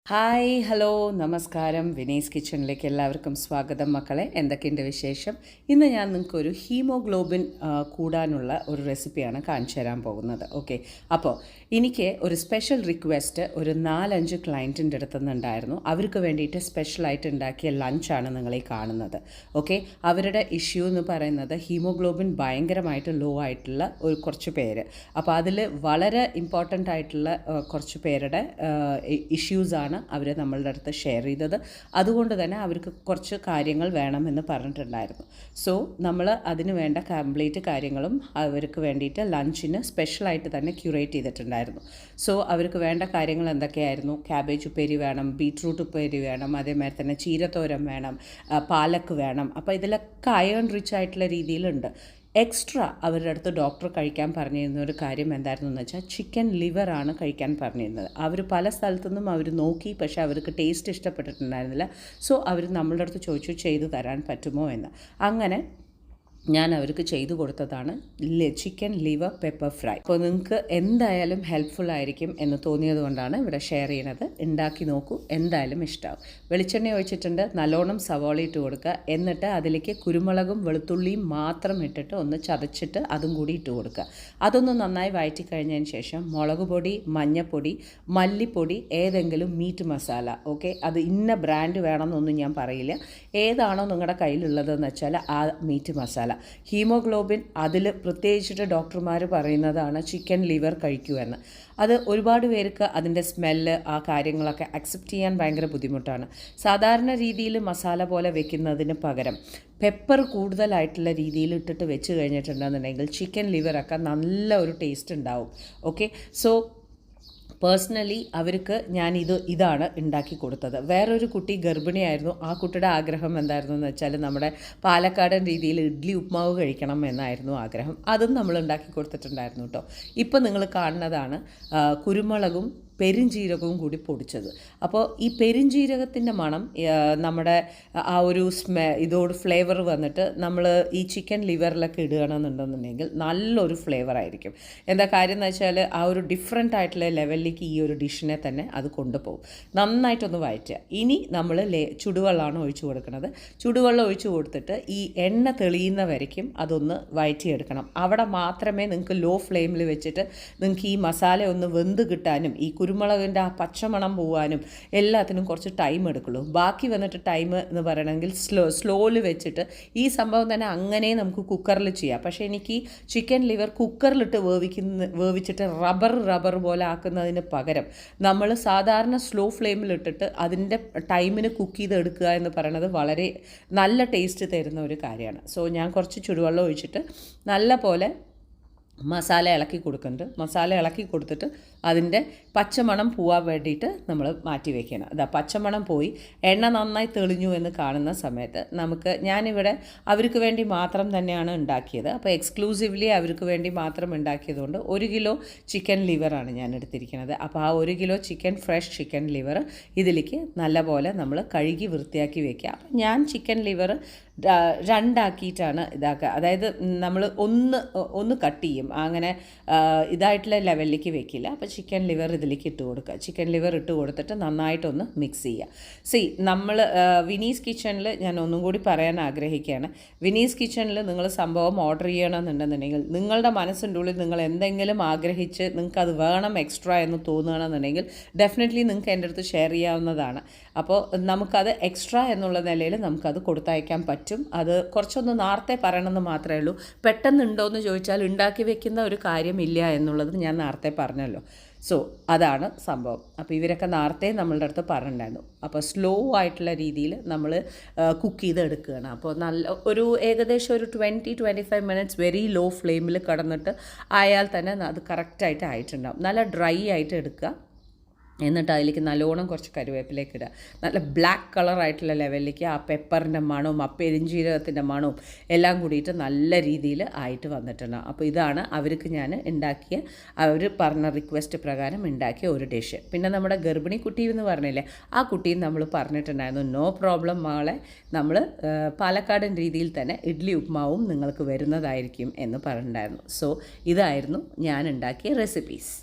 Hi hello നമസ്കാരം വിനീസ് കിച്ചണിലേക്ക് എല്ലാവർക്കും സ്വാഗതം മക്കളെ. എന്തൊക്കെയുണ്ട് വിശേഷം? ഇന്ന് ഞാൻ നിങ്ങൾക്കൊരു ഹീമോഗ്ലോബിൻ കൂടാനുള്ള ഒരു റെസിപ്പിയാണ് കാണിച്ചു തരാൻ പോകുന്നത്. ഓക്കെ, അപ്പോൾ എനിക്ക് ഒരു സ്പെഷ്യൽ റിക്വസ്റ്റ് ഒരു 4-5 ക്ലയൻറ്റിൻ്റെ അടുത്ത് നിന്നുണ്ടായിരുന്നു. അവർക്ക് വേണ്ടിയിട്ട് സ്പെഷ്യലായിട്ട് ഉണ്ടാക്കിയ ലഞ്ചാണ് നിങ്ങളീ കാണുന്നത്. ഓക്കെ, അവരുടെ ഇഷ്യൂ എന്ന് പറയുന്നത് ഹീമോഗ്ലോബിൻ ഭയങ്കരമായിട്ട് ലോ ആയിട്ടുള്ള കുറച്ച് പേര്. അപ്പോൾ അതിൽ വളരെ ഇമ്പോർട്ടൻ്റ് ആയിട്ടുള്ള കുറച്ച് പേരുടെ ഇഷ്യൂസാണ് അവർ നമ്മളുടെ അടുത്ത് ഷെയർ ചെയ്തത്. അതുകൊണ്ട് തന്നെ അവർക്ക് കുറച്ച് കാര്യങ്ങൾ വേണമെന്ന് പറഞ്ഞിട്ടുണ്ടായിരുന്നു. സോ നമ്മൾ അതിന് വേണ്ട കംപ്ലീറ്റ് കാര്യങ്ങളും അവർക്ക് വേണ്ടിയിട്ട് ലഞ്ചിന് സ്പെഷ്യലായിട്ട് തന്നെ ക്യൂറേറ്റ് ചെയ്തിട്ടുണ്ടായിരുന്നു. സോ അവർക്ക് വേണ്ട കാര്യങ്ങൾ എന്തൊക്കെയായിരുന്നു? ക്യാബേജ് ഉപ്പേരി വേണം, ബീട്രൂട്ട് ഉപ്പേരി വേണം, അതേമാതിരി തന്നെ ചീരത്തോരൻ വേണം, പാലക്ക് വേണം. അപ്പോൾ ഇതിലൊക്കെ അയൺ റിച്ച് ആയിട്ടുള്ള രീതിയിലുണ്ട്. എക്സ്ട്രാ അവരുടെ അടുത്ത് ഡോക്ടർ കഴിക്കാൻ പറഞ്ഞിരുന്ന ഒരു കാര്യം എന്തായിരുന്നു എന്ന് വെച്ചാൽ ചിക്കൻ ലിവറാണ് കഴിക്കാൻ പറഞ്ഞിരുന്നത്. അവർ പല സ്ഥലത്തുനിന്നും അവർ നോക്കി, പക്ഷേ അവർക്ക് ടേസ്റ്റ് ഇഷ്ടപ്പെട്ടിട്ടുണ്ടായിരുന്നില്ല. സോ അവർ നമ്മളുടെ അടുത്ത് ചോദിച്ചു ചെയ്തു തരാൻ പറ്റുമോ എന്ന്. അങ്ങനെ ഞാൻ അവർക്ക് ചെയ്തു കൊടുത്തതാണ് ചിക്കൻ ലിവർ പെപ്പർ ഫ്രൈ. അപ്പോൾ നിങ്ങൾക്ക് എന്തായാലും ഹെൽപ്ഫുൾ ആയിരിക്കും എന്ന് തോന്നിയത് കൊണ്ടാണ് ഇവിടെ ഷെയർ ചെയ്യണത്. ഉണ്ടാക്കി നോക്കൂ, എന്തായാലും ഇഷ്ടമാവും. വെളിച്ചെണ്ണ ഒഴിച്ചിട്ടുണ്ട്, നല്ലോണം സവോള ഇട്ട് കൊടുക്കുക. എന്നിട്ട് അതിലേക്ക് കുരുമുളകും വെളുത്തുള്ളിയും മാത്രം ഇട്ടിട്ട് ഒന്ന് ചതച്ചിട്ട് അതും കൂടി ഇട്ട് കൊടുക്കുക. അതൊന്ന് നന്നായി വഴറ്റി കഴിഞ്ഞതിന് ശേഷം മുളക് പൊടി, മഞ്ഞൾപ്പൊടി, മല്ലിപ്പൊടി, ഏതെങ്കിലും മീറ്റ് മസാല. ഓക്കെ, അത് ഇന്ന ബ്രാൻഡ് വേണമെന്നൊന്നും ഞാൻ പറയില്ല. ഏതാണോ നിങ്ങളുടെ കയ്യിലുള്ളതെന്ന് വെച്ചാൽ ആ മീറ്റ് മസാല. ഹീമോഗ്ലോബിൻ അതിൽ പ്രത്യേകിച്ചിട്ട് ഡോക്ടർമാർ പറയുന്നതാണ് ചിക്കൻ ലിവർ കഴിക്കൂ എന്ന്. അത് ഒരുപാട് പേർക്ക് അതിൻ്റെ സ്മെല്ല് ആ കാര്യങ്ങളൊക്കെ അക്സെപ്റ്റ് ചെയ്യാൻ ഭയങ്കര ബുദ്ധിമുട്ടാണ്. സാധാരണ രീതിയിൽ മസാല പോലെ വെക്കുന്നതിന് പകരം പെപ്പർ കൂടുതലായിട്ടുള്ള രീതിയിൽ ഇട്ടിട്ട് വെച്ച് കഴിഞ്ഞിട്ടുണ്ടെന്നുണ്ടെങ്കിൽ ചിക്കൻ ലിവറൊക്കെ നല്ല ഒരു ടേസ്റ്റ് ഉണ്ടാവും. ഓക്കെ, സോ പേഴ്സണലി അവർക്ക് ഞാൻ ഇതാണ് ഉണ്ടാക്കി കൊടുത്തത്. വേറൊരു കുട്ടി ഗർഭിണിയായിരുന്നു. ആ കുട്ടിയുടെ ആഗ്രഹം എന്തായിരുന്നു എന്ന് വെച്ചാൽ നമ്മുടെ പാലക്കാടൻ രീതിയിൽ ഇഡ്ഡലി ഉപ്മാവ് കഴിക്കണം എന്നായിരുന്നു ആഗ്രഹം. അതും നമ്മൾ ഉണ്ടാക്കി കൊടുത്തിട്ടുണ്ടായിരുന്നു കേട്ടോ. ഇപ്പോൾ നിങ്ങൾ കാണുന്നതാണ് കുരുമുളകും പെരുംജീരകവും കൂടി പൊടിച്ചത്. അപ്പോൾ ഈ പെരുംജീരകത്തിൻ്റെ മണം നമ്മുടെ ആ ഒരു ഇതോട് ഫ്ലേവർ വന്നിട്ട് നമ്മൾ ഈ ചിക്കൻ ലിവറിലൊക്കെ ഇടുകയാണെന്നുണ്ടെന്നുണ്ടെങ്കിൽ നല്ലൊരു ഫ്ലേവർ ആയിരിക്കും. എന്താ കാര്യം എന്ന് വെച്ചാൽ ആ ഒരു ഡിഫറെൻ്റ് ആയിട്ടുള്ള ലെവലിലേക്ക് ഈ ഒരു ഡിഷിനെ തന്നെ അത് കൊണ്ടുപോകും. നന്നായിട്ടൊന്ന് വഴറ്റുക. ഇനി നമ്മൾ ചുടുവെള്ളമാണ് ഒഴിച്ചു കൊടുക്കുന്നത്. ചുടുവെള്ളം ഒഴിച്ചു കൊടുത്തിട്ട് ഈ എണ്ണ തെളിയുന്ന വരയ്ക്കും അതൊന്ന് വഴറ്റിയെടുക്കണം. അവിടെ മാത്രമേ നിങ്ങൾക്ക് ലോ ഫ്ലെയിമിൽ വെച്ചിട്ട് നിങ്ങൾക്ക് ഈ മസാല ഒന്ന് വെന്ത് കിട്ടാനും ഈ കുരുമുളകിൻ്റെ ആ പച്ചമണം പോവാനും എല്ലാത്തിനും കുറച്ച് ടൈം എടുക്കുള്ളൂ. ബാക്കി വന്നിട്ട് ടൈം എന്ന് പറയണമെങ്കിൽ സ്ലോയിൽ വെച്ചിട്ട് ഈ സംഭവം തന്നെ അങ്ങനെ നമുക്ക് കുക്കറിൽ ചെയ്യാം. പക്ഷേ എനിക്ക് ചിക്കൻ ലിവർ കുക്കറിലിട്ട് വേവിച്ചിട്ട് റബ്ബർ പോലെ ആക്കുന്നതിന് പകരം നമ്മൾ സാധാരണ സ്ലോ ഫ്ലെയിമിലിട്ടിട്ട് അതിൻ്റെ ടൈമിന് കുക്ക് ചെയ്തെടുക്കുക എന്ന് പറയുന്നത് വളരെ നല്ല ടേസ്റ്റ് തരുന്ന ഒരു കാര്യമാണ്. സോ ഞാൻ കുറച്ച് ചുടുവെള്ളം ഒഴിച്ചിട്ട് നല്ല പോലെ മസാല ഇളക്കി കൊടുക്കുന്നുണ്ട്. മസാല ഇളക്കി കൊടുത്തിട്ട് അതിൻ്റെ പച്ചമണം പോവാൻ വേണ്ടിയിട്ട് നമ്മൾ മാറ്റി വയ്ക്കണം. അതാ പച്ചമണം പോയി എണ്ണ നന്നായി തെളിഞ്ഞു എന്ന് കാണുന്ന സമയത്ത് ഞാനിവിടെ അവർക്ക് വേണ്ടി മാത്രം തന്നെയാണ് ഉണ്ടാക്കിയത്. അപ്പോൾ എക്സ്ക്ലൂസീവ്ലി അവർക്ക് വേണ്ടി മാത്രം ഉണ്ടാക്കിയതുകൊണ്ട് 1 കിലോ ചിക്കൻ ലിവറാണ് ഞാൻ എടുത്തിരിക്കുന്നത്. അപ്പോൾ ആ 1 കിലോ ഫ്രഷ് ചിക്കൻ ലിവർ ഇതിലേക്ക് നല്ലപോലെ നമ്മൾ കഴുകി വൃത്തിയാക്കി വയ്ക്കുക. അപ്പം ഞാൻ ചിക്കൻ ലിവർ 2 ആക്കിയിട്ടാണ് ഇതാക്കുക. അതായത് നമ്മൾ ഒന്ന് കട്ട് ചെയ്യും, അങ്ങനെ ഇതായിട്ടുള്ള ലെവലിലേക്ക് വെക്കില്ല. അപ്പോൾ ചിക്കൻ ലിവർ ഇതിലേക്ക് ഇട്ട് കൊടുക്കുക. ചിക്കൻ ലിവർ ഇട്ട് കൊടുത്തിട്ട് നന്നായിട്ടൊന്ന് മിക്സ് ചെയ്യുക. നമ്മൾ വിനീസ് കിച്ചണിൽ ഞാൻ ഒന്നും കൂടി പറയാൻ ആഗ്രഹിക്കുകയാണ്. വിനീസ് കിച്ചണിൽ നിങ്ങൾ സംഭവം ഓർഡർ ചെയ്യണമെന്നുണ്ടെന്നുണ്ടെങ്കിൽ നിങ്ങളുടെ മനസ്സിൻ്റെ ഉള്ളിൽ നിങ്ങൾ എന്തെങ്കിലും ആഗ്രഹിച്ച് നിങ്ങൾക്കത് വേണം എക്സ്ട്രാ എന്ന് തോന്നുകയാണെന്നുണ്ടെങ്കിൽ ഡെഫിനറ്റ്ലി നിങ്ങൾക്ക് എൻ്റെ അടുത്ത് ഷെയർ ചെയ്യാവുന്നതാണ്. അപ്പോൾ നമുക്കത് എക്സ്ട്രാ എന്നുള്ള നിലയിൽ നമുക്കത് കൊടുത്തയക്കാൻ പറ്റും. അത് കുറച്ചൊന്ന് നേരത്തെ പറയണമെന്ന് മാത്രമേ ഉള്ളൂ. പെട്ടെന്നുണ്ടോ എന്ന് ചോദിച്ചാൽ ഉണ്ടാക്കി വെക്കുന്ന ഒരു കാര്യമില്ല എന്നുള്ളത് ഞാൻ നേരത്തെ പറഞ്ഞല്ലോ. സോ അതാണ് സംഭവം. അപ്പോൾ ഇവരൊക്കെ നേരത്തെ നമ്മളുടെ അടുത്ത് പറഞ്ഞിട്ടുണ്ടായിരുന്നു. അപ്പോൾ സ്ലോ ആയിട്ടുള്ള രീതിയിൽ നമ്മൾ കുക്ക് ചെയ്തെടുക്കുകയാണ്. അപ്പോൾ നല്ല ഏകദേശം ഒരു 20-25 മിനിറ്റ്സ് വെരി ലോ ഫ്ലെയിമിൽ കിടന്നിട്ട് ആയാൽ തന്നെ അത് കറക്റ്റായിട്ട് ആയിട്ടുണ്ടാവും. നല്ല ഡ്രൈ ആയിട്ട് എടുക്കുക. എന്നിട്ട് അതിലേക്ക് നല്ലോണം കുറച്ച് കറിവേപ്പിലേക്ക് ഇടുക. നല്ല ബ്ലാക്ക് കളറായിട്ടുള്ള ലെവലിലേക്ക് ആ പെപ്പറിൻ്റെ മണവും ആ പെരുംജീരകത്തിൻ്റെ മണവും എല്ലാം കൂടിയിട്ട് നല്ല രീതിയിൽ ആയിട്ട് വന്നിട്ടുണ്ട്. അപ്പോൾ ഇതാണ് അവർക്ക് ഞാൻ ഉണ്ടാക്കിയ അവർ പറഞ്ഞ റിക്വസ്റ്റ് പ്രകാരം ഉണ്ടാക്കിയ ഒരു ഡിഷ്. പിന്നെ നമ്മുടെ ഗർഭിണി കുട്ടി എന്ന് പറഞ്ഞില്ലേ, ആ കുട്ടിയും നമ്മൾ പറഞ്ഞിട്ടുണ്ടായിരുന്നു നോ പ്രോബ്ലം മകളെ, നമ്മൾ പാലക്കാടൻ രീതിയിൽ തന്നെ ഇഡ്ഡലി ഉപ്മാവും നിങ്ങൾക്ക് വരുന്നതായിരിക്കും എന്ന് പറഞ്ഞിട്ടുണ്ടായിരുന്നു. സോ ഇതായിരുന്നു ഞാൻ ഉണ്ടാക്കിയ റെസിപ്പീസ്.